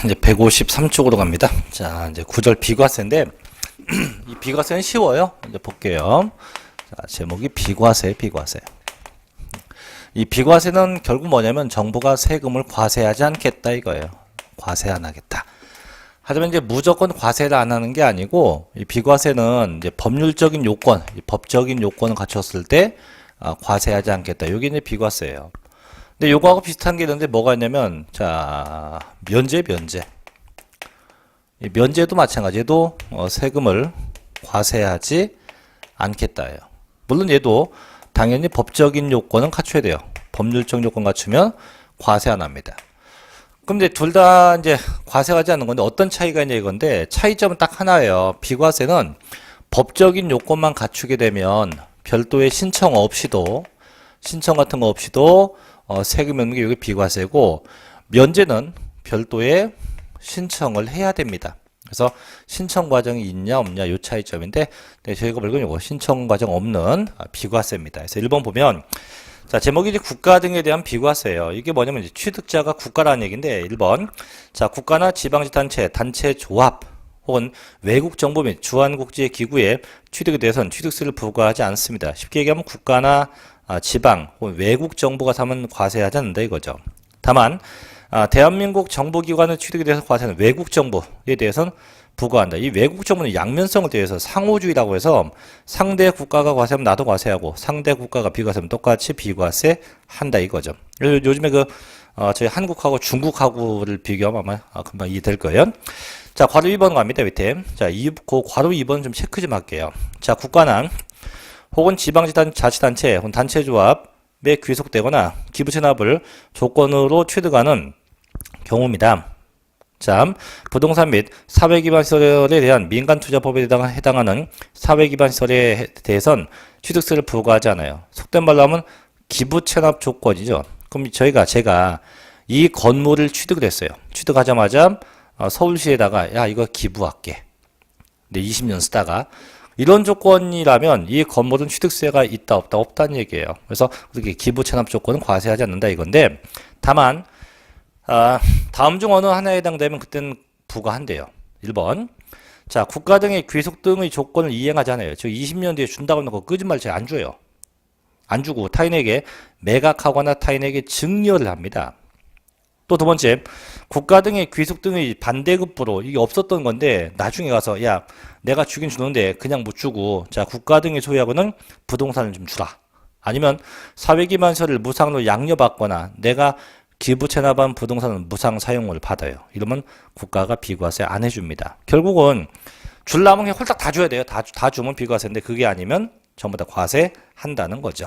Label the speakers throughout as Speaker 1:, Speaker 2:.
Speaker 1: 이제 153쪽으로 갑니다. 자, 이제 9절 비과세인데, 이 비과세는 쉬워요. 이제 볼게요. 자, 제목이 비과세. 이 비과세는 결국 뭐냐면 정부가 세금을 과세하지 않겠다 이거예요. 과세 안 하겠다. 하지만 이제 무조건 과세를 안 하는 게 아니고, 이 비과세는 이제 법률적인 요건, 법적인 요건을 갖췄을 때, 과세하지 않겠다. 이게 이제 비과세예요. 근데 요거하고 비슷한 게 있는데 뭐가 있냐면, 자, 면제. 이 면제도 마찬가지로 세금을 과세하지 않겠다예요. 물론 얘도 당연히 법적인 요건은 갖춰야 돼요. 법률적 요건 갖추면 과세 안 합니다. 근데 둘 다 이제 과세하지 않는 건데 어떤 차이가 있냐 이건데 차이점은 딱 하나예요. 비과세는 법적인 요건만 갖추게 되면 별도의 신청 같은 거 없이도 세금 걷는 게 이게 비과세고, 면제는 별도의 신청을 해야 됩니다. 그래서 신청 과정이 있냐 없냐 이 차이점인데, 네, 저희가 보는 이거 신청 과정 없는 비과세입니다. 그래서 1번 보면, 자, 제목이 이제 국가 등에 대한 비과세예요. 이게 뭐냐면 이제 취득자가 국가라는 얘기인데, 1번. 자, 국가나 지방자치단체, 단체 조합 혹은 외국 정부 및 주한국제 기구에 취득에 대해서는 취득세를 부과하지 않습니다. 쉽게 얘기하면 국가나 지방 혹은 외국 정부가 사면 과세하지 않는다 이거죠. 다만 대한민국 정부기관의 취득에 대해서 과세하는 외국 정부에 대해서는 부과한다. 이 외국 정부는 양면성을 대해서 상호주의라고 해서 상대 국가가 과세하면 나도 과세하고 상대 국가가 비과세하면 똑같이 비과세한다 이거죠. 요즘에 저희 한국하고 중국하고를 비교하면 아마 금방 이해될 거예요. 자, 괄호 2번 갑니다. 밑에. 자, 괄호 2번 좀 체크 좀 할게요. 자, 국가나 혹은 지방자치단체 혹은 단체조합에 귀속되거나 기부채납을 조건으로 취득하는 경우입니다. 자, 부동산 및 사회기반시설에 대한 민간투자법에 해당하는 사회기반시설에 대해선 취득세를 부과하지 않아요. 속된 말로 하면 기부채납 조건이죠. 그럼 제가 이 건물을 취득을 했어요. 취득하자마자 서울시에다가 야 이거 기부할게. 근데 20년 쓰다가 이런 조건이라면 이 건물은 취득세가 있다 없다 없다는 얘기예요. 그래서 그렇게 기부 체납 조건은 과세하지 않는다 이건데, 다만 다음 중 어느 하나에 해당되면 그때는 부과한대요. 1번. 자, 국가 등의 귀속 등의 조건을 이행하지 않아요. 즉 20년 뒤에 준다고 하면 거짓말 잘 안 줘요. 안 주고 타인에게 매각하거나 타인에게 증여를 합니다. 또 두 번째, 국가 등의 귀속 등의 반대급부로 이게 없었던 건데 나중에 가서 야 내가 주긴 주는데 그냥 못 주고, 자, 국가 등이 소유하고는 부동산을 좀 주라. 아니면 사회기반시설을 무상으로 양려받거나 내가 기부 체납한 부동산은 무상 사용을 받아요. 이러면 국가가 비과세 안 해줍니다. 결국은 줄라면 그냥 홀딱 다 줘야 돼요. 다 주면 비과세인데 그게 아니면 전부 다 과세한다는 거죠.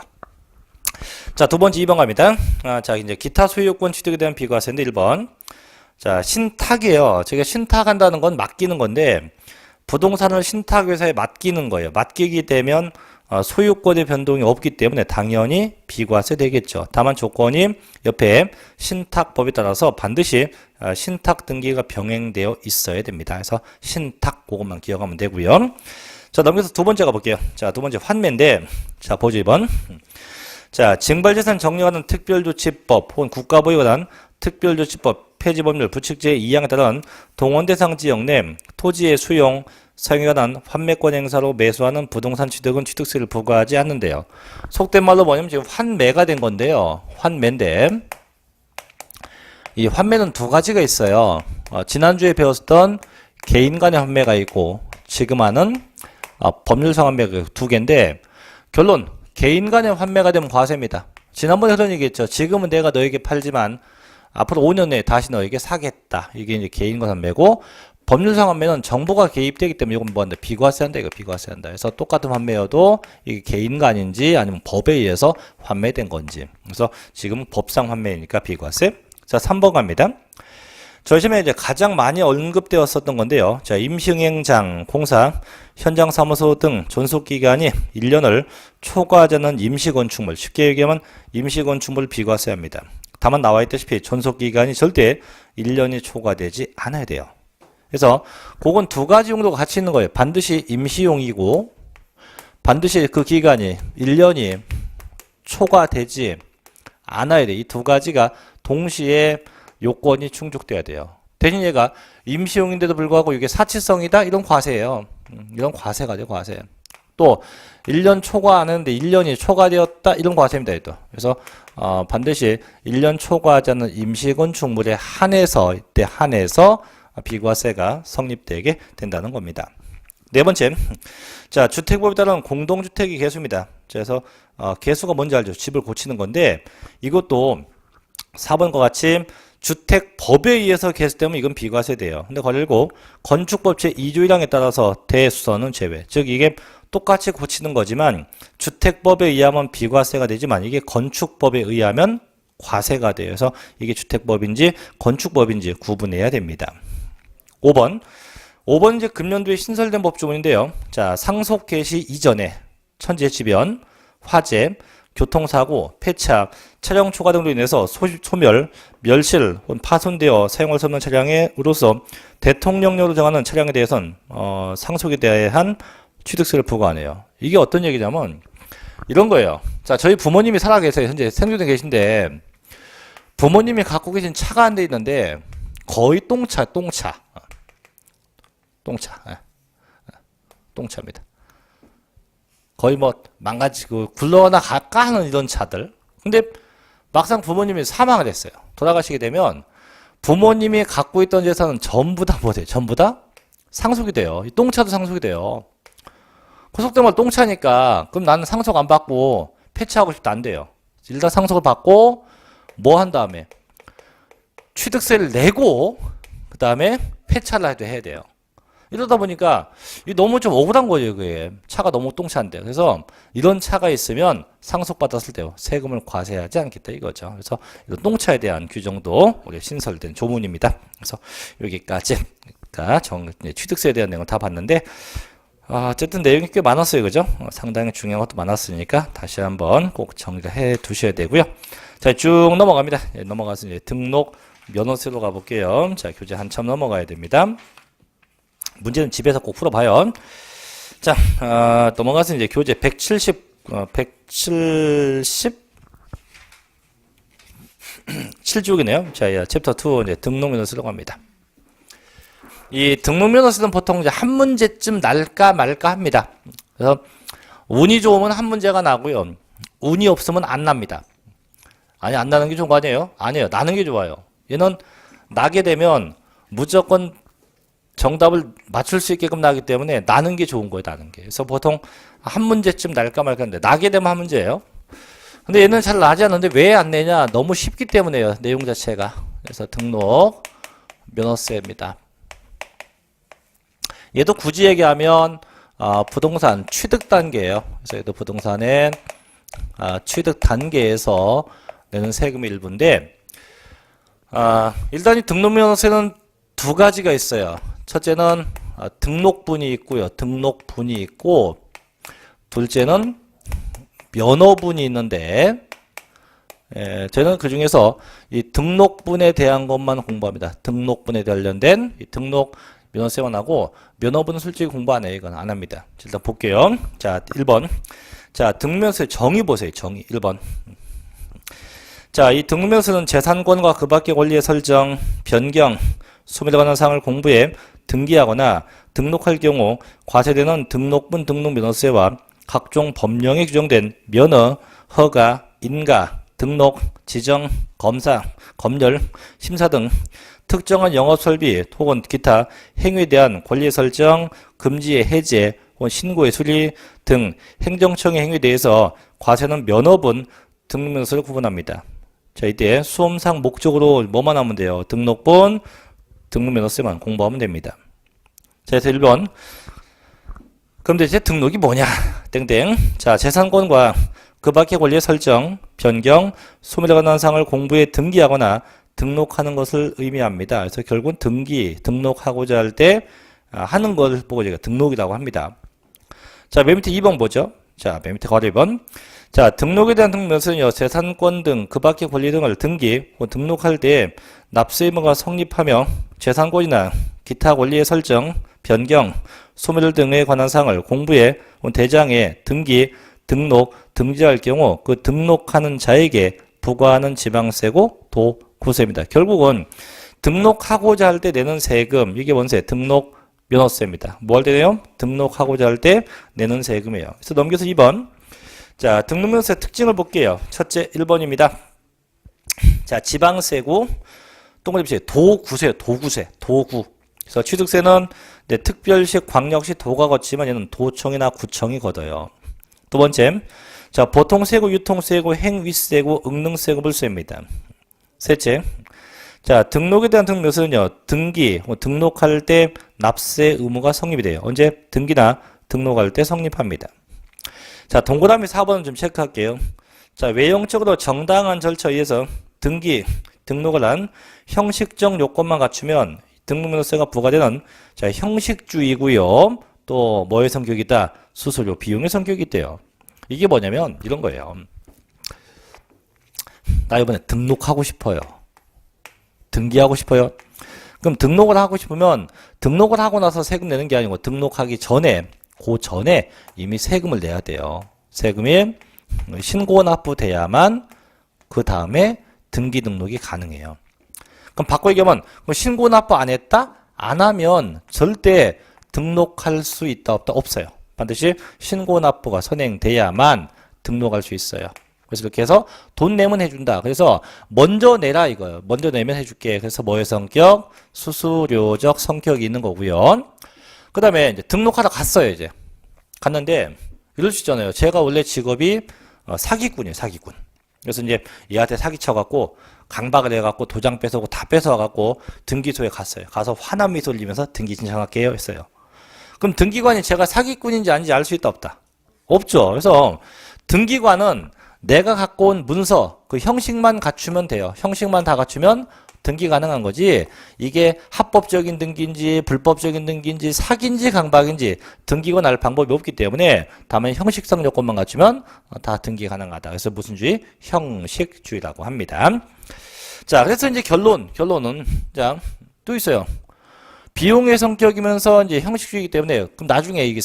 Speaker 1: 자, 두 번째 2번 갑니다. 자, 이제 기타 소유권 취득에 대한 비과세인데 1번. 자, 신탁이에요. 제가 신탁한다는 건 맡기는 건데 부동산을 신탁회사에 맡기는 거예요. 맡기게 되면 소유권의 변동이 없기 때문에 당연히 비과세 되겠죠. 다만 조건이 옆에 신탁법에 따라서 반드시 신탁 등기가 병행되어 있어야 됩니다. 그래서 신탁 그것만 기억하면 되고요. 자, 넘겨서 두 번째 가볼게요. 자, 두 번째 환매인데, 자, 보죠 2번. 자, 징발재산 정리하는 특별조치법 혹은 국가보유에 관한 특별조치법 폐지법률 부칙제 2항에 따른 동원대상 지역 내 토지의 수용, 사용에 관한 환매권 행사로 매수하는 부동산 취득은 취득세를 부과하지 않는데요. 속된 말로 뭐냐면 지금 환매가 된 건데요. 환매인데 이 환매는 두 가지가 있어요. 지난주에 배웠던 개인 간의 환매가 있고 지금 하는 법률상 환매가 두 개인데, 결론 개인 간의 환매가 되면 과세입니다. 지난번에 그런 얘기했죠. 지금은 내가 너에게 팔지만 앞으로 5년 내에 다시 너에게 사겠다. 이게 이제 개인 간 환매고, 법률상 환매는 정부가 개입되기 때문에 이건 뭐한다? 비과세한다. 이거 비과세한다. 그래서 똑같은 환매여도 이게 개인 간인지 아니면 법에 의해서 환매된 건지. 그래서 지금 법상 환매니까 비과세. 자, 3번 갑니다. 저희 시험에 이제 가장 많이 언급되었었던 건데요. 자, 임시응행장, 공사, 현장 사무소 등 존속 기간이 1년을 초과하지 않는 임시건축물, 쉽게 얘기하면 임시건축물 비과세합니다. 다만 나와 있다시피 존속 기간이 절대 1년이 초과되지 않아야 돼요. 그래서 그건 두 가지 용도가 같이 있는 거예요. 반드시 임시용이고 반드시 그 기간이 1년이 초과되지 않아야 돼. 이 두 가지가 동시에 요건이 충족돼야 돼요. 대신 얘가 임시용인데도 불구하고 이게 사치성이다? 이런 과세예요. 이런 과세가 돼요, 과세. 또 1년 초과하는데 1년이 초과되었다? 이런 과세입니다. 또. 그래서 반드시 1년 초과하지 않는 임시건축물에 한해서 이때 한해서 비과세가 성립되게 된다는 겁니다. 네 번째, 자 주택법에 따른 공동주택의 개수입니다. 그래서 개수가 뭔지 알죠? 집을 고치는 건데 이것도 4번과 같이 주택법에 의해서 개수되면 이건 비과세돼요. 근데 그리고 건축법 제2조 1항에 따라서 대수선은 제외. 즉 이게 똑같이 고치는 거지만 주택법에 의하면 비과세가 되지만 이게 건축법에 의하면 과세가 돼요. 그래서 이게 주택법인지 건축법인지 구분해야 됩니다. 5번 이제 금년도에 신설된 법조문인데요. 자, 상속 개시 이전에 천재지변, 화재, 교통사고, 폐차, 차량 초과 등으로 인해서 소멸, 멸실, 파손되어 사용할 수 없는 차량으로서 대통령령으로 정하는 차량에 대해서는 상속에 대한 취득세를 부과하네요. 이게 어떤 얘기냐면 이런 거예요. 자, 저희 부모님이 살아 계세요. 현재 생존에 계신데 부모님이 갖고 계신 차가 한 대 있는데 거의 똥차입니다. 거의 뭐 망가지고 굴러나 갈까 하는 이런 차들. 근데 막상 부모님이 사망을 했어요. 돌아가시게 되면 부모님이 갖고 있던 재산은 전부 다 뭐돼요? 전부 다 상속이 돼요. 이 똥차도 상속이 돼요. 그 속된 말 똥차니까 그럼 나는 상속 안 받고 폐차하고 싶다 안 돼요. 일단 상속을 받고 뭐 한 다음에 취득세를 내고 그 다음에 폐차를 해야 돼요. 이러다 보니까 너무 좀 억울한 거예요. 그게 차가 너무 똥차인데. 그래서 이런 차가 있으면 상속받았을 때 세금을 과세하지 않겠다 이거죠. 그래서 이런 똥차에 대한 규정도 우리 신설된 조문입니다. 그래서 여기까지가 취득세에 대한 내용을 다 봤는데 어쨌든 내용이 꽤 많았어요. 그죠? 상당히 중요한 것도 많았으니까 다시 한번 꼭 정리해 두셔야 되고요. 자, 쭉 넘어갑니다. 넘어가서 이제 등록 면허세로 가볼게요. 자, 교재 한참 넘어가야 됩니다. 문제는 집에서 꼭 풀어봐요. 자, 넘어가서 이제 교재 177쪽이네요. 자, 챕터 2 이제 등록면허세로 갑니다. 이 등록면허세는 보통 이제 한 문제쯤 날까 말까 합니다. 그래서 운이 좋으면 한 문제가 나고요. 운이 없으면 안 납니다. 아니, 안 나는 게 좋은 거 아니에요? 아니에요. 나는 게 좋아요. 얘는 나게 되면 무조건 정답을 맞출 수 있게끔 나기 때문에 나는 게 좋은 거예요, 나는 게. 그래서 보통 한 문제쯤 날까 말까 하는데, 나게 되면 한 문제예요. 근데 얘는 잘 나지 않는데 왜 안 내냐? 너무 쉽기 때문에요, 내용 자체가. 그래서 등록 면허세입니다. 얘도 굳이 얘기하면 부동산 취득 단계예요. 그래서 얘도 부동산의 취득 단계에서 내는 세금의 일부인데, 일단 이 등록면허세는 두 가지가 있어요. 첫째는 등록분이 있고요. 등록분이 있고, 둘째는 면허분이 있는데, 저는 그 중에서 이 등록분에 대한 것만 공부합니다. 등록분에 관련된 이 등록 면허세만 하고, 면허분은 솔직히 공부 안 해요. 이건 안 합니다. 일단 볼게요. 자, 1번. 자, 등록면허세 정의 보세요. 정의. 1번. 자, 이 등록면허세는 재산권과 그 밖의 권리의 설정, 변경, 소멸에 관한 사항을 공부해 등기하거나 등록할 경우 과세되는 등록분 등록면허세와 각종 법령에 규정된 면허, 허가, 인가, 등록, 지정, 검사, 검열, 심사 등 특정한 영업설비 혹은 기타 행위에 대한 권리 설정, 금지의 해제 혹은 신고의 수리 등 행정청의 행위에 대해서 과세는 면허분, 등록면허세를 구분합니다. 자, 이때 수험상 목적으로 뭐만 하면 돼요? 등록분, 등록면허세만 공부하면 됩니다. 자, 그래서 1번. 그럼 대체 등록이 뭐냐? 땡땡. 자, 재산권과 그 밖의 권리의 설정, 변경, 소멸에 관한 사항을 공부해 등기하거나 등록하는 것을 의미합니다. 그래서 결국은 등록하고자 할 때 하는 것을 보고 제가 등록이라고 합니다. 자, 맨 밑에 2번 보죠. 자, 맨 밑에 괄호 2번. 자, 등록에 대한 등록면허세는요, 재산권 등 그 밖의 권리 등을 등록할 때 납세 의무가 성립하며 재산권이나 기타 권리의 설정, 변경, 소멸 등에 관한 사항을 공부해 대장에 등록, 등재할 경우 그 등록하는 자에게 부과하는 지방세고 도구세입니다. 결국은 등록하고자 할 때 내는 세금, 이게 뭔세? 등록 면허세입니다. 뭐 할 때 내요? 등록하고자 할 때 내는 세금이에요. 그래서 넘겨서 2번. 자, 등록면허세 특징을 볼게요. 첫째 1번입니다. 자, 지방세고, 동그라미 치 도구세요. 도구. 그래서 취득세는 특별시, 광역시, 도가 걷지만 얘는 도청이나 구청이 걷어요. 두 번째, 자, 보통세고, 유통세고, 행위세고, 응능세고, 물세입니다. 셋째, 자, 등록에 대한 등록세는요, 등기, 등록할 때 납세 의무가 성립이 돼요. 언제? 등기나 등록할 때 성립합니다. 자, 동그라미 4번은 좀 체크할게요. 자, 외형적으로 정당한 절차에 의해서 등록을 한 형식적 요건만 갖추면 등록면허세가 부과되는, 자, 형식주의고요. 또 뭐의 성격이다? 수수료, 비용의 성격이 있대요. 이게 뭐냐면 이런 거예요. 나 이번에 등록하고 싶어요. 등기하고 싶어요. 그럼 등록을 하고 싶으면 등록을 하고 나서 세금 내는 게 아니고 등록하기 전에, 그 전에 이미 세금을 내야 돼요. 세금이 신고 납부돼야만 그 다음에 등기 등록이 가능해요. 그럼 바꿔 얘기하면 신고 납부 안 했다? 안 하면 절대 등록할 수 있다 없다? 없어요. 반드시 신고 납부가 선행돼야만 등록할 수 있어요. 그래서 이렇게 해서 돈 내면 해준다. 그래서 먼저 내라 이거예요. 먼저 내면 해줄게. 그래서 뭐의 성격? 수수료적 성격이 있는 거고요. 그 다음에 이제 등록하러 갔어요. 이제 갔는데 이럴 수 있잖아요. 제가 원래 직업이 사기꾼이에요. 사기꾼. 그래서 이제 얘한테 사기쳐갖고 강박을 해갖고 도장 뺏어오고 다 뺏어와갖고 등기소에 갔어요. 가서 환한 미소를 지면서 등기 신청할게요 했어요. 그럼 등기관이 제가 사기꾼인지 아닌지 알 수 있다 없다? 없죠. 그래서 등기관은 내가 갖고 온 문서 그 형식만 갖추면 돼요. 형식만 다 갖추면 등기 가능한 거지, 이게 합법적인 등기인지 불법적인 등기인지 사기인지 강박인지 등기가 날 방법이 없기 때문에 다만 형식성 요건만 갖추면 다 등기 가능하다. 그래서 무슨 주의? 형식주의라고 합니다. 자, 그래서 이제 결론은 자, 또 있어요. 비용의 성격이면서 이제 형식주의이기 때문에 그럼 나중에 이게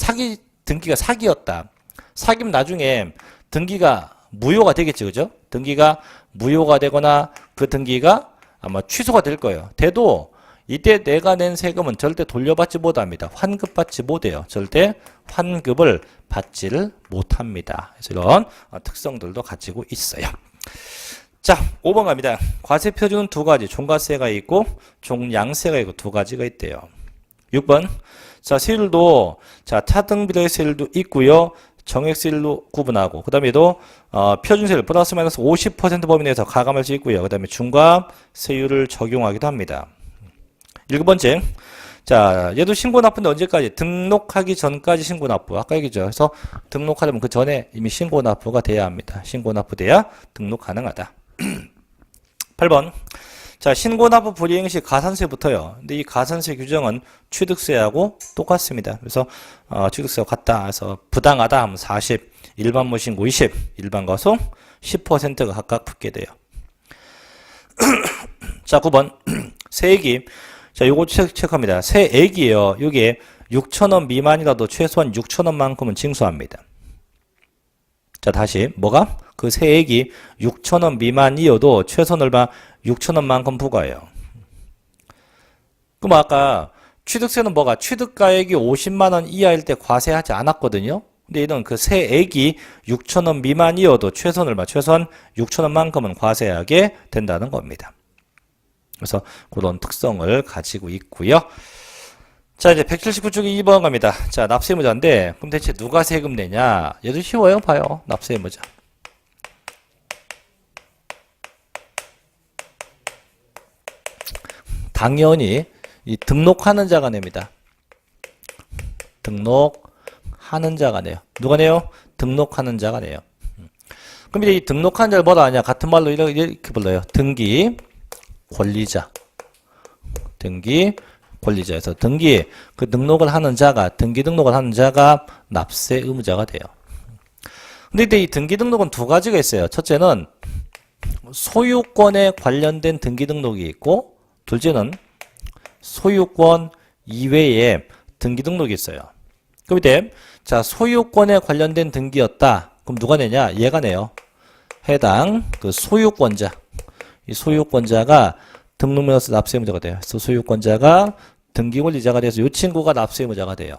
Speaker 1: 등기가 사기였다. 사기면 나중에 등기가 무효가 되겠죠. 그죠? 등기가 무효가 되거나 그 등기가 아마 취소가 될 거예요. 돼도 이때 내가 낸 세금은 절대 돌려받지 못합니다. 환급받지 못해요. 절대 환급을 받지를 못합니다. 그래서 이런 특성들도 가지고 있어요. 자, 5번 갑니다. 과세 표준은 두 가지, 종가세가 있고 종량세가 있고 두 가지가 있대요. 6번. 자, 세율도 자, 차등비례 세율도 있고요. 정액세율로 구분하고, 그 다음에도 표준세율 플러스 마이너스 50% 범위 내에서 가감할 수 있고요. 그 다음에 중과세율을 적용하기도 합니다. 7번째, 자, 얘도 신고 납부인데 언제까지? 등록하기 전까지 신고 납부. 아까 얘기죠. 그래서 등록하려면 그 전에 이미 신고 납부가 돼야 합니다. 신고 납부돼야 등록 가능하다. 8번. 자, 신고납부 불이행 시 가산세부터요. 근데 이 가산세 규정은 취득세하고 똑같습니다. 그래서 취득세와 같다. 그래서 부당하다 하면 40, 일반 무신고 20, 일반 과속 10%가 각각 붙게 돼요. 자, 9번. 세액이, 자, 요거 체크합니다. 세액이에요. 요게 6,000원 미만이라도 최소한 6,000원만큼은 징수합니다. 자, 다시 뭐가? 그 세액이 6,000원 미만이어도 최소한 얼마? 6,000원만큼 부과해요. 그럼 아까 취득세는 뭐가? 취득가액이 50만원 이하일 때 과세하지 않았거든요. 근데 얘는 그 세액이 6,000원 미만이어도 최소한 얼마? 최소한 6,000원만큼은 과세하게 된다는 겁니다. 그래서 그런 특성을 가지고 있고요. 자, 이제 179쪽에 2번 갑니다. 자, 납세의무자인데 그럼 대체 누가 세금 내냐? 얘도 쉬워요. 봐요. 납세의무자. 당연히 이 등록하는 자가 냅니다. 등록하는 자가 내요. 누가 내요? 등록하는 자가 내요. 그럼 이제 이 등록하는 자를 뭐라 하냐? 같은 말로 이렇게 불러요. 등기 권리자. 등기 권리자에서 등기 그 등록을 하는 자가, 등기 등록을 하는 자가 납세 의무자가 돼요. 근데 이 등기 등록은 두 가지가 있어요. 첫째는 소유권에 관련된 등기 등록이 있고, 둘째는 소유권 이외에 등기 등록이 있어요. 그럼 이때 자, 소유권에 관련된 등기였다. 그럼 누가 내냐? 얘가 내요. 해당 그 소유권자. 이 소유권자가 등록명세 납세 의무자가 돼요. 그래서 소유권자가 등기권리자가 돼서 이 친구가 납세 의무자가 돼요.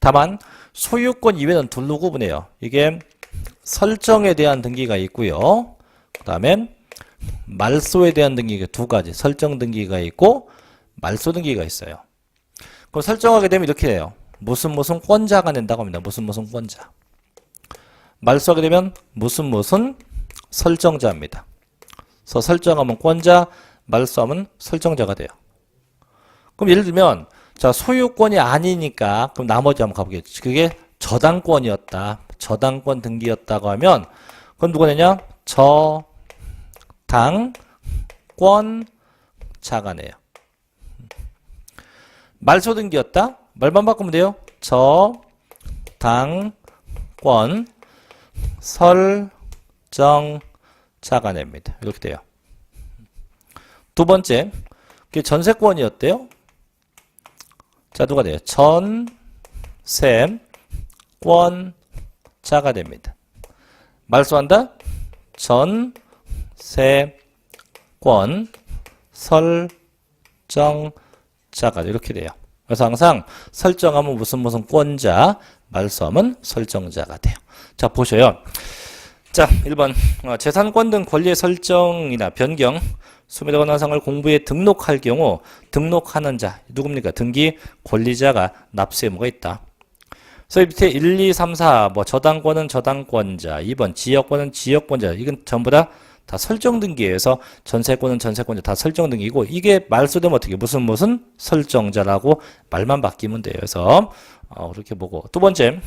Speaker 1: 다만 소유권 이외는 둘로 구분해요. 이게 설정에 대한 등기가 있고요. 그 다음에 말소에 대한 등기가 두 가지. 설정 등기가 있고 말소 등기가 있어요. 그럼 설정하게 되면 이렇게 돼요. 무슨 권자가 낸다고 합니다. 무슨 권자. 말소하게 되면 무슨 설정자입니다. 그래서 설정하면 권자, 말소하면 설정자가 돼요. 그럼 예를 들면 자 소유권이 아니니까 그럼 나머지 한번 가보겠지. 그게 저당권이었다. 저당권 등기였다고 하면 그건 누가 되냐? 저당권자가 내요. 말소 등기였다? 말만 바꾸면 돼요. 저당권 설정자가 냅니다. 이렇게 돼요. 두 번째, 그게 전세권이었대요. 자, 누가 돼요? 전세권자가 됩니다. 말소한다? 전세권 설정자가 이렇게 돼요. 그래서 항상 설정하면 무슨 권자, 말소하면 설정자가 돼요. 자, 보셔요. 자, 1번 재산권 등 권리의 설정이나 변경, 수매도 관한상을 공부에 등록할 경우 등록하는 자, 누굽니까? 등기 권리자가 납세 의무가 있다. 그래서 밑에 1, 2, 3, 4, 저당권은 저당권자, 2번 지역권은 지역권자, 이건 전부 다 설정 등기에서 전세권은 전세권자 다 설정 등기고, 이게 말소되면 어떻게 무슨 설정자라고 말만 바뀌면 돼요. 그래서 그렇게 보고, 두 번째,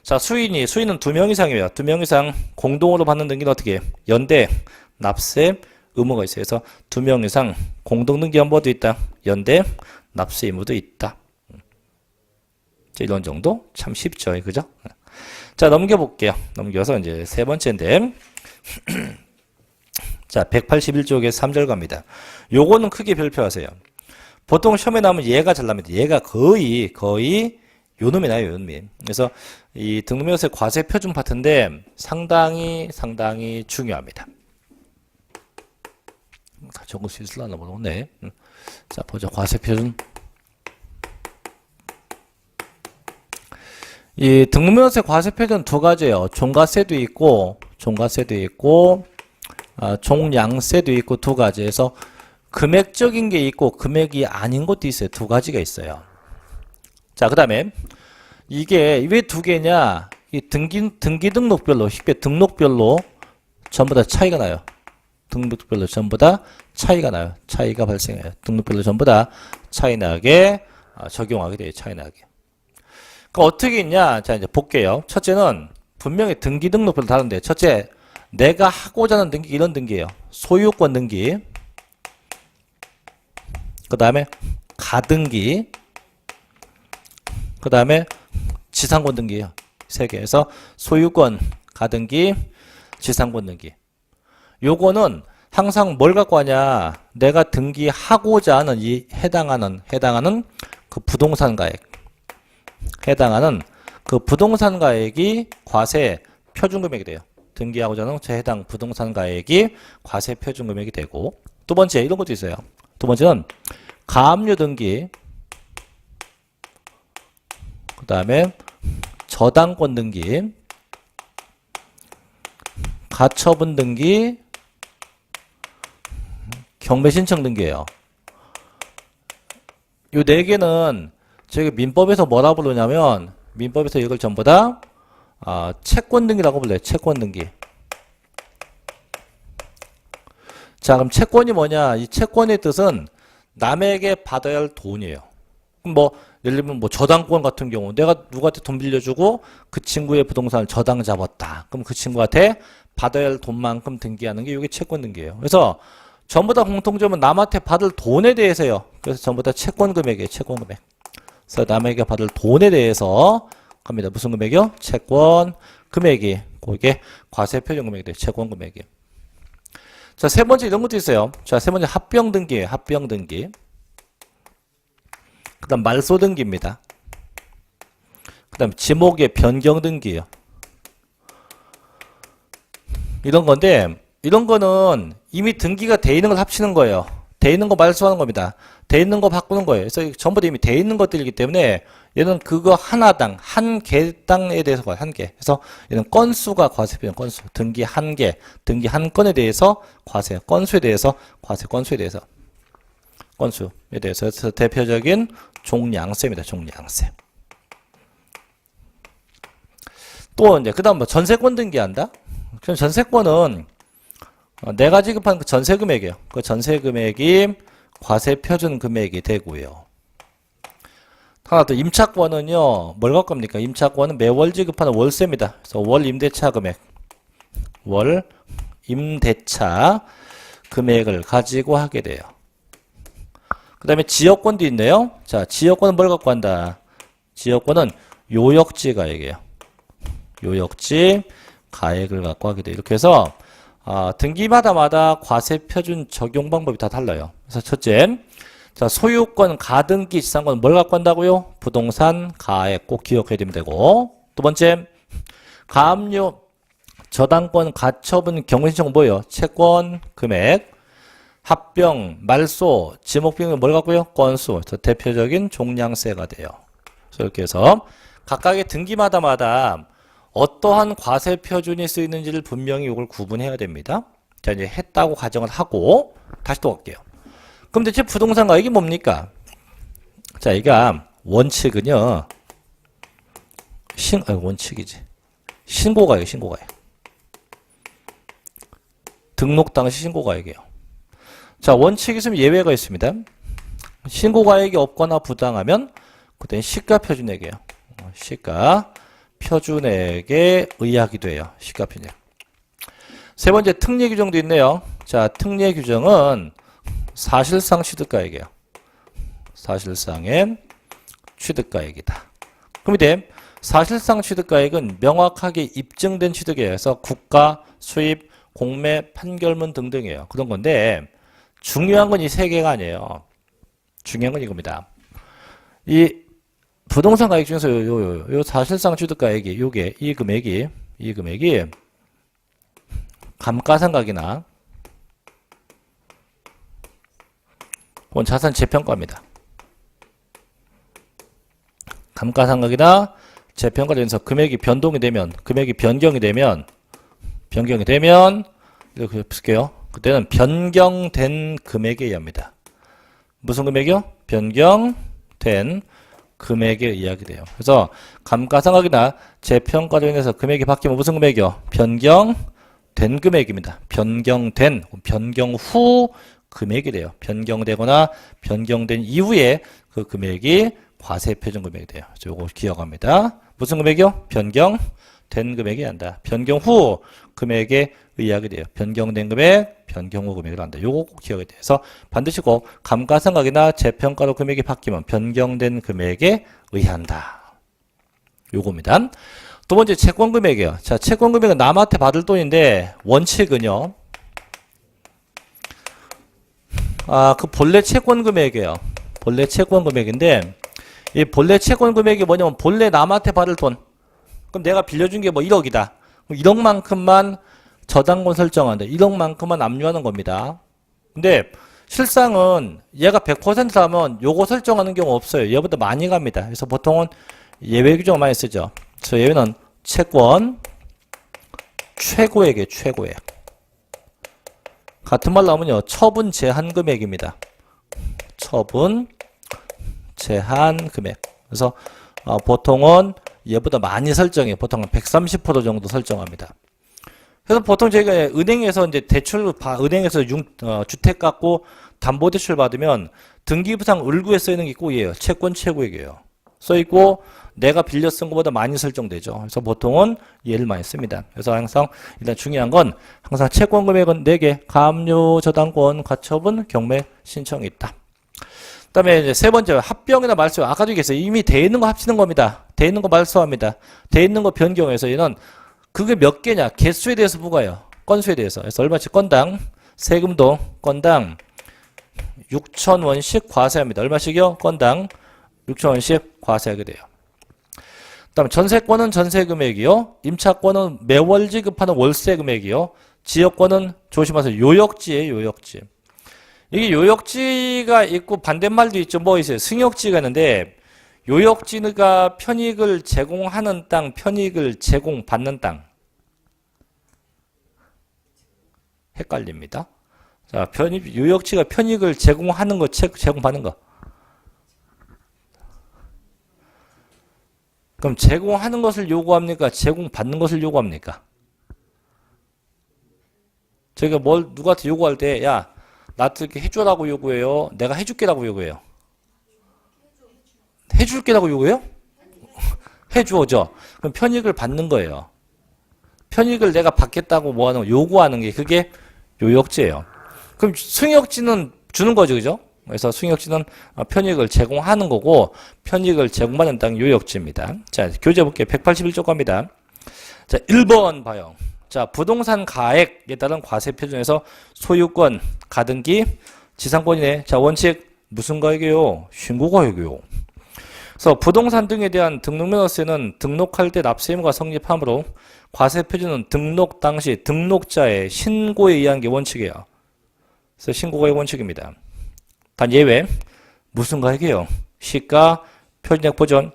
Speaker 1: 자 수인은 2명 이상이에요. 2명 이상 공동으로 받는 등기는 어떻게 연대 납세 의무가 있어요. 그래서 2명 이상 공동 등기한 뭐도 있다. 연대 납세 의무도 있다. 이런 정도 참 쉽죠, 그죠? 자 넘겨볼게요. 넘겨서 이제 세 번째인데. 자, 181쪽에 3절 갑니다. 요거는 크게 별표하세요. 보통 시험에 나오면 얘가 잘 납니다. 얘가 거의 요 놈이 나요, 요 놈이. 그래서 이 등록명세 과세 표준 파트인데 상당히 중요합니다. 다 적을 수 있을라나 모르겠네. 자, 보자. 과세 표준. 이 등록명세 과세 표준 두 가지예요. 종가세도 있고 종량세도 있고 두 가지에서 금액적인 게 있고 금액이 아닌 것도 있어요. 두 가지가 있어요. 자, 그 다음에 이게 왜 두 개냐? 이 등기 등록별로, 쉽게 등록별로 전부 다 차이가 나요. 등록별로 전부 다 차이가 나요. 차이가 발생해요. 등록별로 전부 다 차이 나게 적용하게 돼요. 차이 나게. 그러니까 어떻게 있냐? 자, 이제 볼게요. 첫째는 분명히 등기 등록별로 다른데, 첫째, 내가 하고자 하는 등기, 이런 등기예요. 소유권 등기, 그 다음에 가등기, 그 다음에 지상권 등기예요. 세 개에서 소유권, 가등기, 지상권 등기. 요거는 항상 뭘 갖고 하냐? 내가 등기하고자 하는 이 해당하는 그 부동산 가액, 해당하는 그 부동산 가액이 과세 표준 금액이 돼요. 등기하고자 하는 해당 부동산 가액이 과세 표준 금액이 되고, 두 번째 이런 것도 있어요. 두 번째는 가압류 등기, 그 다음에 저당권 등기, 가처분 등기, 경매 신청 등기예요. 요 네 개는 저희 민법에서 뭐라 부르냐면, 민법에서 이걸 전부 다 채권 등기라고 불러요. 채권 등기. 자, 그럼 채권이 뭐냐? 이 채권의 뜻은 남에게 받아야 할 돈이에요. 예를 들면 저당권 같은 경우, 내가 누구한테 돈 빌려주고 그 친구의 부동산을 저당 잡았다. 그럼 그 친구한테 받아야 할 돈만큼 등기하는 게 이게 채권 등기예요. 그래서 전부 다 공통점은 남한테 받을 돈에 대해서요. 그래서 전부 다 채권 금액이에요. 채권 금액. 그래서 남에게 받을 돈에 대해서 갑니다. 무슨 금액이요? 채권 금액이. 그게 과세 표준 금액이 돼요. 채권 금액이. 자, 세 번째 이런 것도 있어요. 자, 세 번째 합병 등기예요. 합병 등기. 그 다음 말소 등기입니다. 그 다음 지목의 변경 등기예요. 이런 건데, 이런 거는 이미 등기가 돼 있는 걸 합치는 거예요. 돼 있는 거 말소하는 겁니다. 돼 있는 거 바꾸는 거예요. 그래서 전부 다 이미 돼 있는 것들이기 때문에 얘는 그거 하나당 한 개당에 대해서 봐요. 한 개. 그래서 얘는 건수가 과세표준 건수. 등기 한 개, 등기 한 건에 대해서 과세. 건수에 대해서 과세. 건수에 대해서 건수에 대해서. 그래서 대표적인 종량세입니다. 종량세. 또 이제 그다음 뭐 전세권 등기한다. 그럼 전세권은 내가 지급한 그 전세 금액이에요. 그 전세 금액이 과세 표준 금액이 되고요. 하나 더 임차권은요. 뭘 갖고 겁니까? 임차권은 매월 지급하는 월세입니다. 그래서 월 임대차 금액. 월 임대차 금액을 가지고 하게 돼요. 그 다음에 지역권도 있네요. 자, 지역권은 뭘 갖고 한다? 지역권은 요역지 가액이에요. 요역지 가액을 갖고 하게 돼요. 이렇게 해서 등기마다 과세 표준 적용 방법이 다 달라요. 그래서 첫째, 자, 소유권, 가등기, 지상권 뭘 갖고 한다고요? 부동산 가액 꼭 기억해야 되고. 두 번째, 가압류, 저당권, 가처분, 경우신청 뭐예요? 채권, 금액, 합병, 말소, 지목비용은 뭘 갖고요? 건수. 대표적인 종량세가 돼요. 그래서 이렇게 해서 각각의 등기마다 어떠한 과세 표준이 쓰이는지를 분명히 이걸 구분해야 됩니다. 자, 이제 했다고 가정을 하고 다시 또 갈게요. 그럼 대체 부동산 가액이 뭡니까? 자, 이가 원칙은요. 원칙이지. 신고가액, 신고가액. 등록 당시 신고가액이에요. 자, 원칙이 있으면 예외가 있습니다. 신고가액이 없거나 부당하면 그때는 시가표준액이에요. 시가 표준액에 의하기도 해요. 시가 표준액. 세 번째 특례 규정도 있네요. 자, 특례 규정은 사실상 취득가액이에요. 사실상의 취득가액이다. 그럼 이제 사실상 취득가액은 명확하게 입증된 취득이에요. 그래서 국가, 수입, 공매, 판결문 등등이에요. 그런 건데 중요한 건 이 세 개가 아니에요. 중요한 건 이겁니다. 이 부동산 가액 중에서 요 사실상 취득가액이 이 금액이 감가상각이나 혹은 자산 재평가입니다. 감가상각이나 재평가로 인해서 금액이 변경이 되면 이렇게 볼게요. 그때는 변경된 금액에 의합니다. 무슨 금액이요? 변경된 금액에 의하게 돼요. 그래서 감가상각이나 재평가로 인해서 금액이 바뀌면 무슨 금액이요? 변경된 금액입니다. 변경 후 금액이 돼요. 변경되거나 변경된 이후에 그 금액이 과세표준 금액이 돼요. 요거 기억합니다. 무슨 금액이요? 변경된 금액이 한다. 변경 후 금액에 의하게 돼요. 변경된 금액, 변경 후 금액을 한다. 요거 꼭 기억해야 돼요. 그래서 반드시 꼭 감가상각이나 재평가로 금액이 바뀌면 변경된 금액에 의한다. 요겁니다. 두 번째 채권 금액이에요. 자, 채권 금액은 남한테 받을 돈인데 원칙은요. 그 본래 채권 금액이에요. 본래 채권 금액인데 이 본래 채권 금액이 뭐냐면 본래 남한테 받을 돈. 그럼 내가 빌려준 게 뭐 1억이다. 1억만큼만 저당권 설정하는데 1억만큼만 압류하는 겁니다. 근데 실상은 얘가 100%라면 요거 설정하는 경우 없어요. 얘보다 많이 갑니다. 그래서 보통은 예외 규정을 많이 쓰죠. 그래서 예외는 채권 최고액이에요. 최고액. 같은 말로 하면요. 처분 제한 금액입니다. 처분 제한 금액. 그래서 보통은 얘보다 많이 설정해요. 보통 130% 정도 설정합니다. 그래서 보통 저희가 은행에서 이제 은행에서 주택 갖고 담보대출 받으면 등기부상 을구에 써있는 게 꼭이에요. 채권 최고액이에요. 써있고 내가 빌려 쓴 것보다 많이 설정되죠. 그래서 보통은 얘를 많이 씁니다. 그래서 항상 일단 중요한 건 항상 채권 금액은 4개, 가압류, 저당권, 가처분, 경매 신청이 있다. 그 다음에 이제 세 번째, 합병이나 말소. 아까도 얘기했어요. 이미 돼 있는 거 합치는 겁니다. 돼 있는 거 말소합니다. 돼 있는 거 변경해서 얘는 그게 몇 개냐? 개수에 대해서 부과해요. 건수에 대해서. 그래서 얼마씩 건당, 세금도 건당 6,000원씩 과세합니다. 얼마씩이요? 건당 6,000원씩 과세하게 돼요. 그 다음에 전세권은 전세 금액이요. 임차권은 매월 지급하는 월세 금액이요. 지역권은 조심하세요. 요역지예요. 요역지. 이게 요역지가 있고 반대말도 있죠. 뭐 있어요? 승역지가 있는데 요역지가 편익을 제공하는 땅, 편익을 제공받는 땅. 헷갈립니다. 자, 요역지가 편익을 제공하는 거, 제공받는 거. 그럼 제공하는 것을 요구합니까? 제공받는 것을 요구합니까? 저희가 누구한테 요구할 때, 야, 나한테 이렇게 해줘라고 요구해요? 내가 해줄게라고 요구해요? 해줄게라고 요구해요? 해주어죠. 그럼 편익을 받는 거예요. 편익을 내가 받겠다고 뭐 하는 거, 요구하는 게 그게 요역지예요. 그럼 승역지는 주는 거죠, 그죠? 그래서 승역지는 편익을 제공하는 거고 편익을 제공받는 땅 요역지입니다. 자, 교재 볼게요. 181쪽 갑니다. 자, 1번 봐요. 자, 부동산 가액에 따른 과세 표준에서 소유권, 가등기, 지상권이네. 자, 원칙 무슨 가액이에요? 신고가액이요. 그래서 부동산 등에 대한 등록면허세는 등록할 때 납세 의무가 성립하므로 과세 표준은 등록 당시 등록자의 신고에 의한 게 원칙이에요. 그래서 신고가액 원칙입니다. 단 예외 무슨 가액이에요? 시가, 표준액 보전.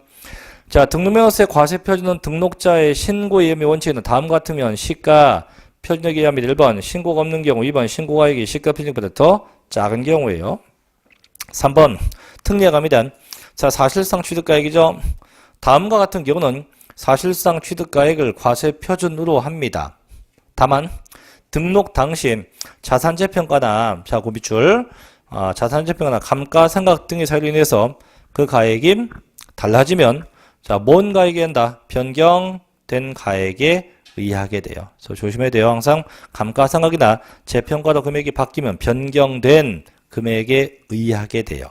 Speaker 1: 자, 등록면허세 과세 표준은 등록자의 신고에 의한 원칙은 다음 같으면 시가, 표준액에 의합니다. 1번 신고가 없는 경우, 2번 신고가액이 시가 표준액보다 더 작은 경우예요. 3번 특례 갑니다. 자, 사실상 취득가액이죠. 다음과 같은 경우는 사실상 취득가액을 과세 표준으로 합니다. 다만 등록 당시 자산재평가나 자고비출, 자산재평가나 감가상각 등의 사유로 인해서 그 가액이 달라지면 자, 뭔 가액이 한다? 변경된 가액에 의하게 돼요. 그래서 조심해야 돼요. 항상 감가상각이나 재평가로 금액이 바뀌면 변경된 금액에 의하게 돼요.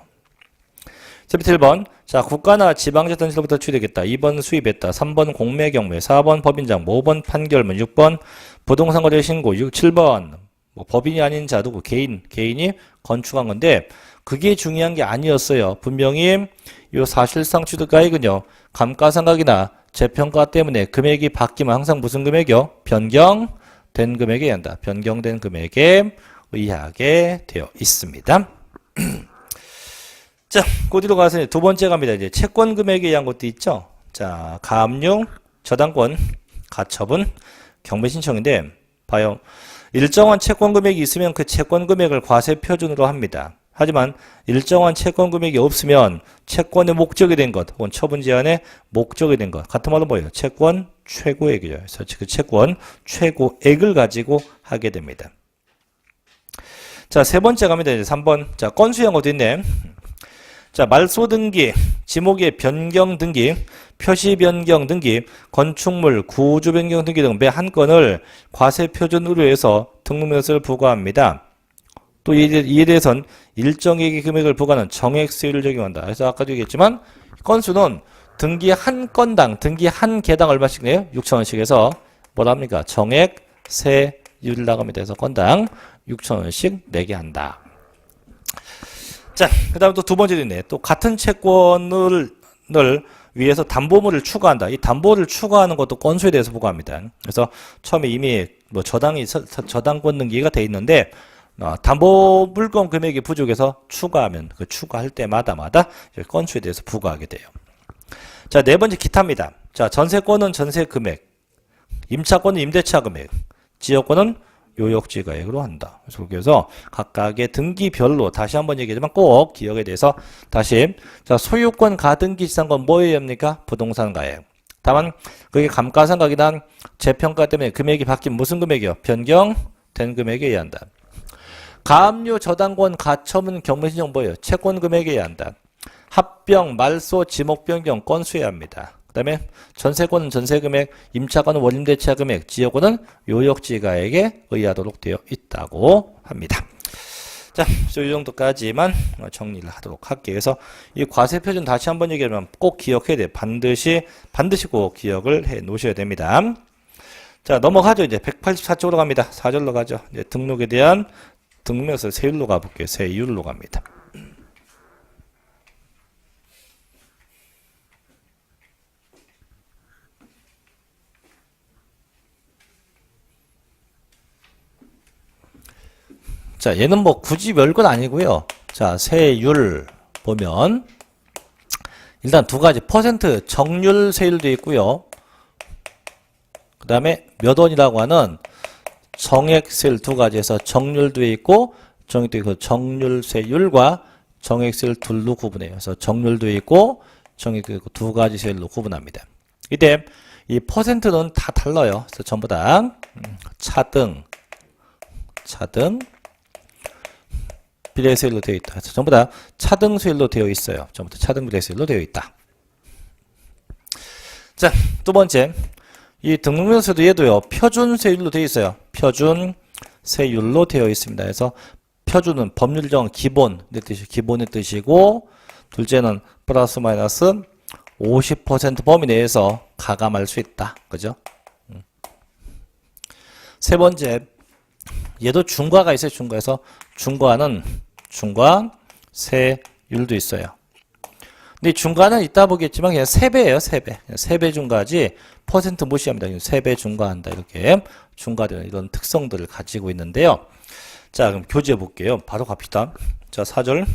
Speaker 1: 자, 밑에 1번. 자, 국가나 지방자치단체로부터 취득했다. 2번 수입했다. 3번 공매 경매. 4번 법인장. 5번 판결문. 6번 부동산 거래 신고. 7번 뭐 법인이 아닌 자 누구 개인이 건축한 건데 그게 중요한 게 아니었어요. 분명히 이 사실상 취득가액은요. 감가상각이나 재평가 때문에 금액이 바뀌면 항상 무슨 금액이요? 변경된 금액에 의한다. 변경된 금액에 의하게 되어 있습니다. 자, 그 뒤로 가서 두 번째 갑니다. 이제 채권 금액에 의한 것도 있죠. 자, 가압류, 저당권, 가처분, 경매 신청인데 봐요. 일정한 채권 금액이 있으면 그 채권 금액을 과세 표준으로 합니다. 하지만 일정한 채권 금액이 없으면 채권의 목적이 된 것, 혹은 처분 제한의 목적이 된 것. 같은 말로 뭐예요? 채권 최고액이죠. 그래서 그 채권 최고액을 가지고 하게 됩니다. 자, 세 번째 갑니다. 이제 3번. 자, 건수형 어디 있네? 자, 말소 등기, 지목의 변경 등기, 표시 변경 등기, 건축물 구조 변경 등기 등 매 한 건을 과세 표준으로 해서 등록면허세를 부과합니다. 또 이에 대해서는 일정액의 금액을 부과하는 정액세율을 적용한다. 그래서 아까도 얘기했지만 건수는 등기 한 건당, 등기 한 개당 얼마씩 내요? 6,000원씩 해서 뭐랍니까? 정액세율을 나갑니다. 그래서 건당 6,000원씩 내게 한다. 자, 그 다음 또 두 번째도 있네. 또 같은 채권을 위해서 담보물을 추가한다. 이 담보를 추가하는 것도 건수에 대해서 부과합니다. 그래서 처음에 이미 뭐 저당권 등기가 돼 있는데 담보 물건 금액이 부족해서 추가하면 그 추가할 때마다 건수에 대해서 부과하게 돼요. 자, 네 번째 기타입니다. 자, 전세권은 전세 금액, 임차권은 임대차 금액, 지역권은 요역지 가액으로 한다. 그래서 각각의 등기별로 다시 한번 얘기하지만 꼭 기억에 대해서 다시 자, 소유권 가등기 지상권 뭐에 합니까? 부동산 가액. 다만 그게 감가상각이나 재평가 때문에 금액이 바뀐 무슨 금액이요? 변경된 금액에 의해야 한다. 가압류 저당권 가처분 경매신청 뭐예요? 채권 금액에 의해야 한다. 합병 말소 지목 변경 건수해야 합니다. 그 다음에 전세권은 전세금액, 임차권은 원임대차 금액, 지역권은 요역지 가액에 의하도록 되어 있다고 합니다. 자, 이 정도까지만 정리를 하도록 할게요. 그래서 이 과세표준 다시 한번 얘기하면 꼭 기억해야 돼요. 반드시 꼭 기억을 해 놓으셔야 됩니다. 자, 넘어가죠. 이제 184쪽으로 갑니다. 4절로 가죠. 이제 등록에 대한 등록면허세 세율로 가볼게요. 세율로 갑니다. 자, 얘는 뭐 굳이 별건 아니고요. 자, 세율 보면 일단 두 가지 퍼센트 정률 세율도 있고요. 그 다음에 몇 원이라고 하는 정액세율 두 가지에서 정률도 있고 정액도 있고 정률세율과 정액세율 둘로 구분해요. 그래서 정률도 있고 정액도 있고 두 가지 세율로 구분합니다. 이때 이 퍼센트는 다 달라요. 그래서 전부 다 차등 비례세율로 되어 있다. 그래서 전부 다 차등세율로 되어 있어요. 전부 다 차등 비례세율로 되어 있다. 자, 두 번째. 이 등록명세도 얘도요, 표준세율로 되어 있어요. 표준세율로 되어 있습니다. 그래서 표준은 법률정 기본, 기본의 뜻이고, 둘째는 플러스 마이너스 50% 범위 내에서 가감할 수 있다. 그죠? 세 번째, 얘도 중과가 있어요. 중과에서 중과는 중과세율도 있어요. 근데 중과는 이따 보겠지만 그냥 3배예요. 3배. 3배 중과지 퍼센트 무시합니다. 3배 중과한다. 이렇게 중과되는 이런 특성들을 가지고 있는데요. 자, 그럼 교재해 볼게요. 바로 갑시다. 자, 4절.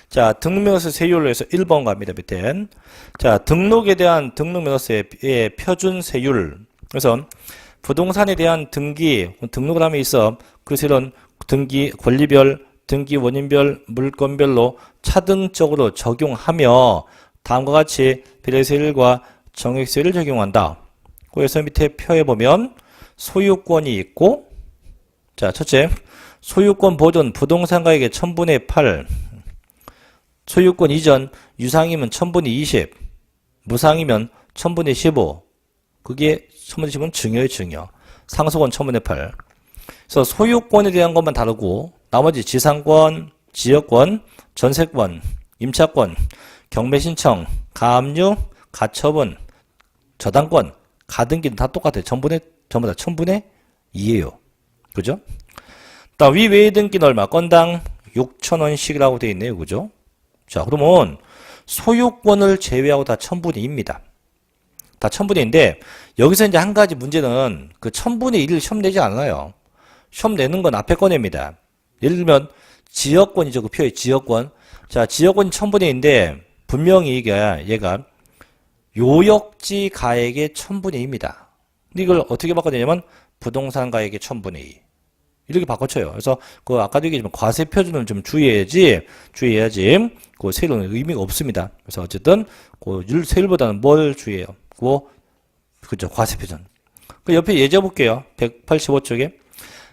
Speaker 1: 자, 등록명세 세율로 해서 1번 갑니다. 밑에. 자, 등록에 대한 등록명세의 표준세율. 그래서 부동산에 대한 등록을 함에 있어 그 세율은 등기 권리별, 등기 원인별, 물건별로 차등적으로 적용하며 다음과 같이 비례세율과 정액세율을 적용한다. 그래서 밑에 표에 보면 소유권이 있고, 자, 첫째, 소유권 보존 부동산가액의 1000분의 8, 소유권 이전 유상이면 1000분의 20, 무상이면 1000분의 15, 그게 1000분의 10은 증여의 증여, 상속은 1000분의 8. 그래서 소유권에 대한 것만 다르고 나머지 지상권, 지역권, 전세권, 임차권, 경매신청, 가압류, 가처분, 저당권, 가등기는 다 똑같아요. 전부 다 1000분의 2예요. 그죠? 위 외의 등기는 얼마? 건당 6,000원씩이라고 되어 있네요. 그죠? 자, 그러면 소유권을 제외하고 다 1000분의 2입니다. 다 1000분의 2인데 여기서 이제 한 가지 문제는 그 1000분의 1을 시험 내지 않아요. 시험 내는 건 앞에 꺼냅니다. 예를 들면 지역권이죠. 그 표에 지역권. 자, 지역권이 1000분의 2인데 분명히 얘가 요역지 가액의 1000분의 2입니다. 근데 이걸 어떻게 바꿔내냐면 부동산 가액의 1000분의 2. 이렇게 바꿔쳐요. 그래서 그 아까도 얘기했지만 과세 표준은 좀 주의해야지 그 세율은 의미가 없습니다. 그래서 어쨌든 그 세율보다는 뭘 주의해요? 그죠? 과세 표준. 그 옆에 예제 볼게요. 185쪽에.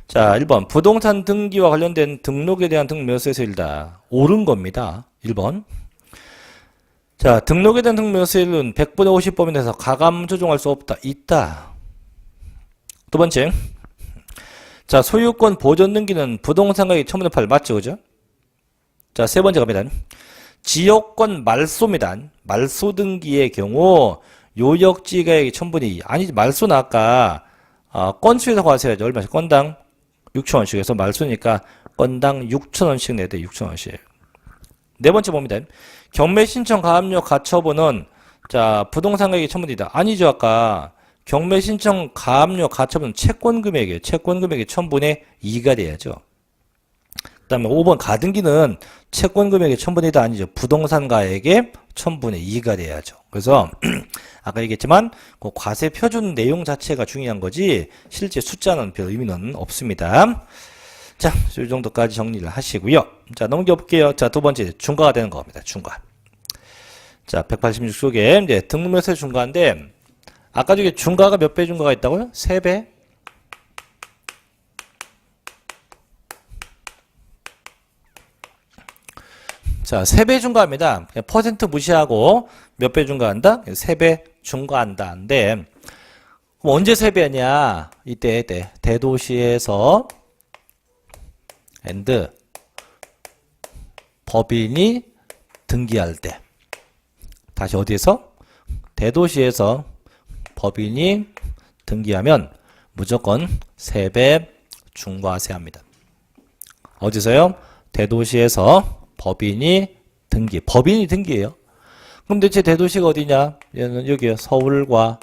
Speaker 1: 자, 1번. 부동산 등기와 관련된 등록에 대한 등록명세세율이다. 옳은 겁니다. 1번. 자, 등록에 대한 등록명세세율은 100분의 50 범위 내에서 가감 조정할 수 없다. 있다. 두 번째. 자, 소유권 보존 등기는 부동산 가액 1000분의 8 맞죠? 그죠? 자, 세 번째 갑니다. 지역권 말소입니다. 말소 등기의 경우 요역지 가액 1000분의 2. 아니지, 말소는 아까 건수에서 과세해야죠. 얼마씩? 건당 6,000원씩 해서 말소니까 건당 6,000원씩 내야 돼. 6,000원씩. 네 번째 봅니다. 경매신청 가압류 가처분은 자, 부동산 가액이 1000분의 2다. 아니죠, 아까. 경매신청 가압류 가처분은 채권금액이에요. 채권금액이 1000분의 2가 돼야죠. 그 다음에 5번 가등기는 채권금액의 1000분의 2도 아니죠. 부동산 가액의 1000분의 2가 돼야죠. 그래서 아까 얘기했지만 그 과세 표준 내용 자체가 중요한 거지 실제 숫자는 별 의미는 없습니다. 자, 이 정도까지 정리를 하시고요. 자, 넘겨볼게요. 자, 두 번째 중과가 되는 겁니다. 중과. 자, 186쪽에 이제 등록명세 중과인데 아까 저게 중과가 몇 배 중과가 있다고요? 3배? 자, 3배 중과합니다. 그냥 퍼센트 무시하고 몇 배 중과한다? 3배 중과한다인데 언제 3배냐? 이때 대도시에서 and 법인이 등기할 때. 다시 어디에서? 대도시에서 법인이 등기하면 무조건 3배 중과세합니다. 어디서요? 대도시에서 법인이 등기예요. 그럼 대체 대도시가 어디냐? 얘는 여기요. 서울과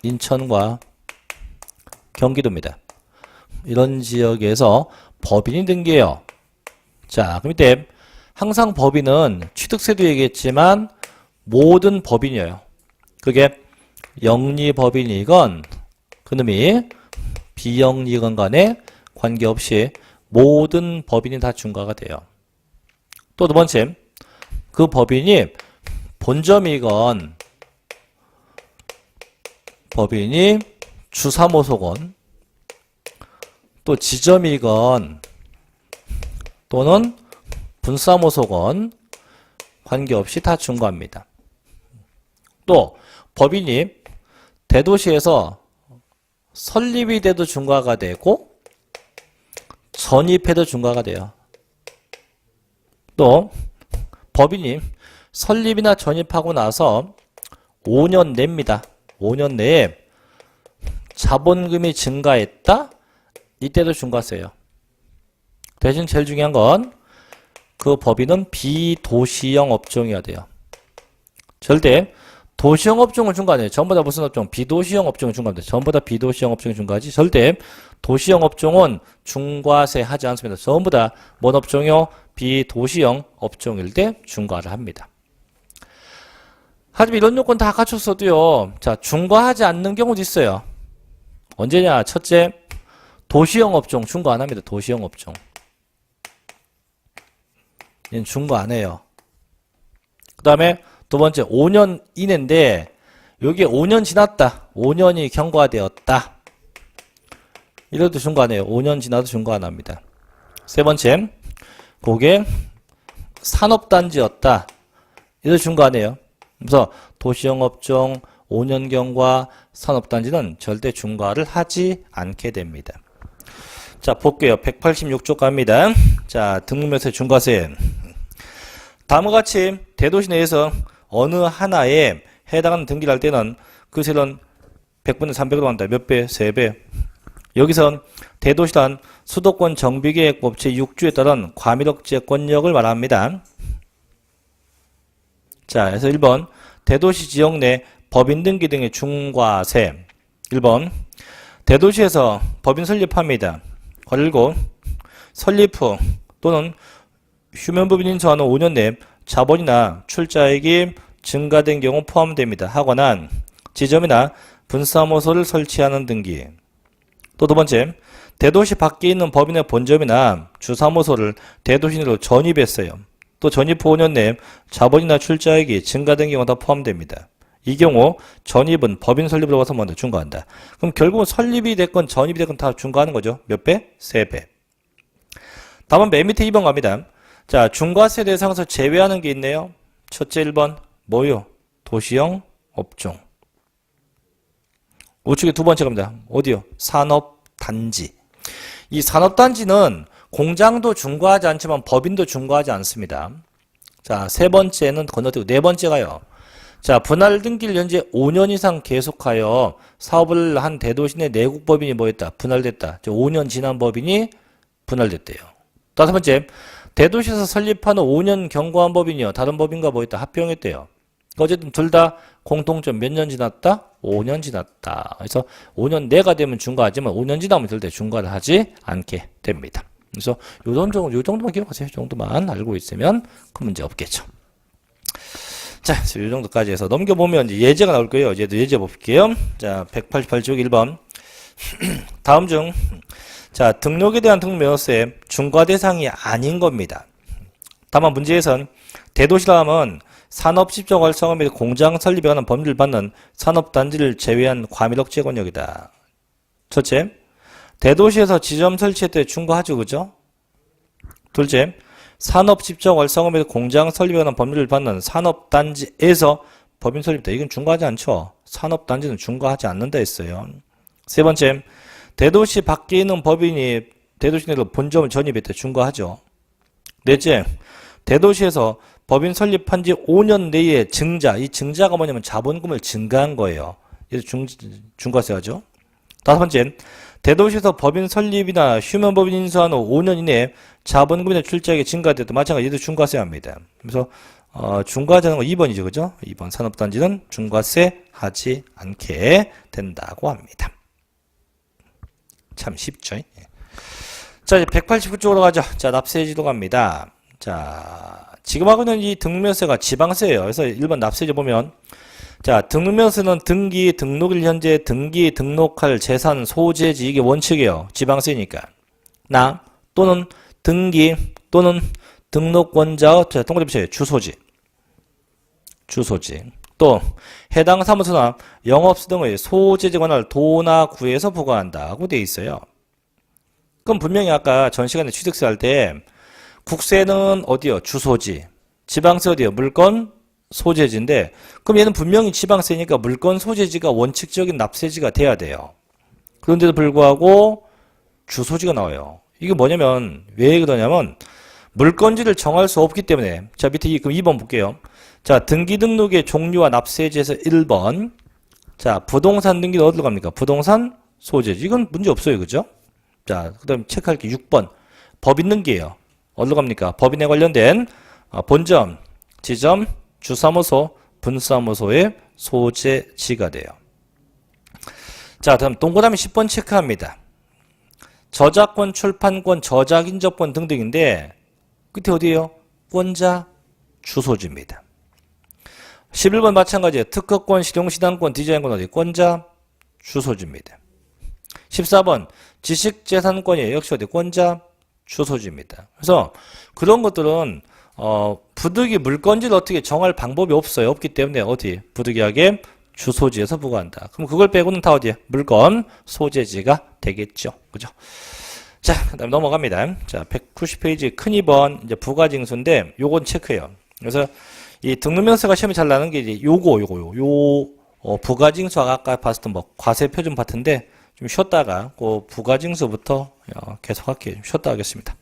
Speaker 1: 인천과 경기도입니다. 이런 지역에서 법인이 등기해요. 자, 그럼 이때 항상 법인은 취득세도 얘기했지만 모든 법인이에요. 그게 영리법인이건 그놈이 비영리건 간에 관계없이 모든 법인이 다 중과가 돼요. 또 두 번째, 그 법인이 본점이건 법인이 주사무소건 또 지점이건 또는 분사무소건 관계없이 다 중과합니다. 또 법인이 대도시에서 설립이 돼도 중과가 되고 전입해도 중과가 돼요. 또 법인이 설립이나 전입하고 나서 5년 내입니다. 5년 내에 자본금이 증가했다? 이때도 중과세요. 대신 제일 중요한 건 그 법인은 비도시형 업종이어야 돼요. 절대 도시형 업종을 중과 안 해요. 전부 다 무슨 업종? 비도시형 업종을 중과합니다. 전부 다 비도시형 업종을 중과하지. 절대 도시형 업종은 중과세 하지 않습니다. 전부 다 뭔 업종이요? 비도시형 업종일 때 중과를 합니다. 하지만 이런 요건 다 갖췄어도요. 자, 중과하지 않는 경우도 있어요. 언제냐? 첫째, 도시형 업종 중과 안 합니다. 도시형 업종. 얘는 중과 안 해요. 그 다음에 두 번째, 5년 이내인데 여기에 5년 지났다. 5년이 경과되었다. 이래도 중과 안 해요. 5년 지나도 중과 안 합니다. 세 번째, 그게 산업단지였다. 이래도 중과 안 해요. 그래서 도시형 업종, 5년 경과, 산업단지는 절대 중과를 하지 않게 됩니다. 자, 볼게요. 186쪽 갑니다. 자, 등록명세 중과세. 다음과 같이 대도시 내에서 어느 하나에 해당하는 등기를 할 때는 그 세는 100분의 300으로 한다. 몇 배? 3배. 여기선 대도시란 수도권 정비계획법 제6조에 따른 과밀억제권력을 말합니다. 자, 그래서 1번 대도시 지역 내 법인 등기 등의 중과세. 1번 대도시에서 법인 설립합니다. 그리고 설립 후 또는 휴면법인인 저하는 5년 내 자본이나 출자액이 증가된 경우 포함됩니다. 하거나 지점이나 분사무소를 설치하는 등기. 또 두 번째, 대도시 밖에 있는 법인의 본점이나 주사무소를 대도시 내로 전입했어요. 또 전입 후 5년 내 자본이나 출자액이 증가된 경우 다 포함됩니다. 이 경우 전입은 법인 설립으로 봐서 먼저 중과한다. 그럼 결국은 설립이 됐건 전입이 됐건 다 중과하는 거죠. 몇 배? 3배. 다음은 맨 밑에 2번 갑니다. 자, 중과세 대상에서 제외하는 게 있네요. 첫째 1번 뭐요? 도시형 업종. 우측에 두 번째 갑니다. 어디요? 산업단지. 이 산업단지는 공장도 중과하지 않지만 법인도 중과하지 않습니다. 자, 세 번째는 건너뛰고 네 번째가요. 자, 분할 등기를 현재 5년 이상 계속하여 사업을 한 대도시 내 내국법인이 뭐였다? 분할됐다. 5년 지난 법인이 분할됐대요. 다섯 번째, 대도시에서 설립하는 5년 경과한 법인이요. 다른 법인과 뭐였다? 합병했대요. 어쨌든 둘 다 공통점 몇 년 지났다? 5년 지났다. 그래서 5년 내가 되면 중과하지만 5년 지나면 절대 중과를 하지 않게 됩니다. 그래서 요 정도만 기억하세요. 이 정도만 알고 있으면 큰 문제 없겠죠. 자, 이 정도까지 해서 넘겨보면 이제 예제가 나올 거예요. 얘도 예제 볼게요. 자, 188쪽 1번. 다음 중, 자, 등록에 대한 등록명세 중과 대상이 아닌 겁니다. 다만 문제에선 대도시라면 산업집적 활성화 및 공장 설립에 관한 법률을 받는 산업단지를 제외한 과밀억제 권역이다. 첫째, 대도시에서 지점 설치할 때 중과하죠, 그죠? 둘째, 산업집적 활성화 및 공장 설립에 관한 법률을 받는 산업단지에서 법인 설립다. 이건 중과하지 않죠. 산업단지는 중과하지 않는다 했어요. 세 번째, 대도시 밖에 있는 법인이 대도시 내로 본점을 전입할 때 중과하죠. 넷째, 대도시에서 법인 설립한 지 5년 내에 증자, 이 증자가 뭐냐면 자본금을 증가한 거예요. 그래서 중과세 하죠. 다섯 번째, 대도시에서 법인 설립이나 휴면법인 인수한 후 5년 이내에 자본금이나 출자액이 증가되도 마찬가지로 중과세 합니다. 그래서 중과하지 않는 건 2번이죠. 그죠? 2번 산업단지는 중과세 하지 않게 된다고 합니다. 참 쉽죠? 자, 이제 189쪽으로 가죠. 자, 납세지도 갑니다. 자, 지금 하고 있는 이 등록면세가 지방세예요. 그래서 1번 납세지 보면, 자, 등록면세는 등기, 등록일 현재 등기, 등록할 재산, 소재지, 이게 원칙이에요. 지방세니까. 나, 또는 등기, 또는 등록권자, 자, 동그라미 쳐요. 주소지. 주소지. 또, 해당 사무소나 영업소 등의 소재지 관할 도나 구에서 부과한다고 돼 있어요. 그럼 분명히 아까 전 시간에 취득세 할 때, 국세는 어디요? 주소지. 지방세 어디요? 물건, 소재지인데, 그럼 얘는 분명히 지방세니까 물건, 소재지가 원칙적인 납세지가 돼야 돼요. 그런데도 불구하고 주소지가 나와요. 이게 뭐냐면, 왜 그러냐면, 물건지를 정할 수 없기 때문에, 자, 밑에 그럼 2번 볼게요. 자, 등기 등록의 종류와 납세지에서 1번. 자, 부동산 등기는 어디로 갑니까? 부동산, 소재지. 이건 문제 없어요. 그죠? 자, 그 다음 체크할 게 6번. 법인 등기예요. 어디로 갑니까? 법인에 관련된 본점, 지점, 주사무소, 분사무소의 소재지가 돼요. 자, 다음 동그라미 10번 체크합니다. 저작권, 출판권, 저작인접권 등등인데 끝에 어디예요? 권자, 주소지입니다. 11번 마찬가지예요. 특허권, 실용시단권, 디자인권 어디? 권자, 주소지입니다. 14번 지식재산권이에요. 역시 어디? 권자, 주소지입니다. 그래서 그런 것들은 부득이 물건지를 어떻게 정할 방법이 없어요. 없기 때문에 어디? 부득이하게 주소지에서 부과한다. 그럼 그걸 빼고는 다 어디에? 물건, 소재지가 되겠죠. 그죠? 자, 그 다음 넘어갑니다. 자, 190페이지 큰 2번 이제 부가징수인데 요건 체크해요. 그래서 이 등록명세가 시험이 잘 나는 게 이제 요거 부가징수 아까 봤었던 뭐 과세표준 파트인데 좀 쉬었다가 그 부가징수부터 계속 할게요. 좀 쉬었다 하겠습니다.